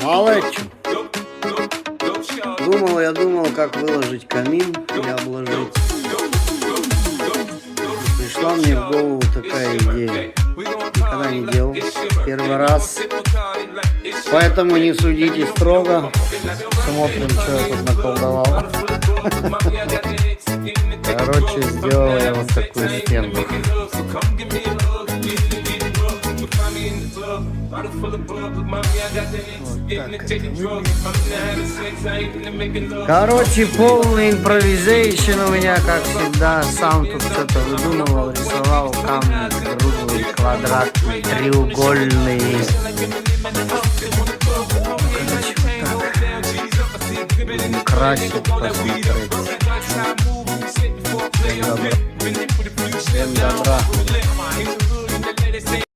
Малыч. Думал, как выложить камин и обложить. Пришла мне в голову такая идея. Никогда не делал. Первый раз. Поэтому не судите строго. Смотрим, что я тут наколдовал. Короче, сделал я вот такую стену. Короче, полный импровизейшн у меня, как всегда. Сам тут что-то выдумывал, рисовал камни круглые, квадратные, треугольные. Короче, вот так. Красить, посмотреть. Всем добра.